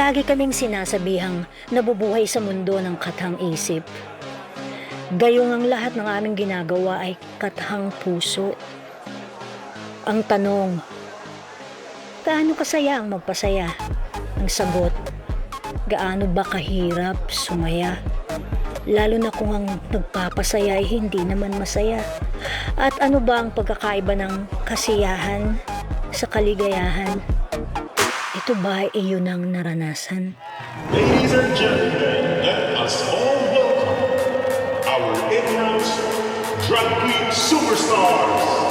Palagi kaming sinasabihang nabubuhay sa mundo ng kathang isip. Gayong ang lahat ng aming ginagawa ay kathang puso. Ang tanong, gaano kasaya ang magpasaya? Ang sagot, gaano ba kahirap sumaya? Lalo na kung ang nagpapasaya ay hindi naman masaya. At ano ba ang pagkakaiba ng kasiyahan sa kaligayahan? Ito ba ay iyon ang naranasan? Ladies and gentlemen, let us all welcome our in-house drug geek superstars.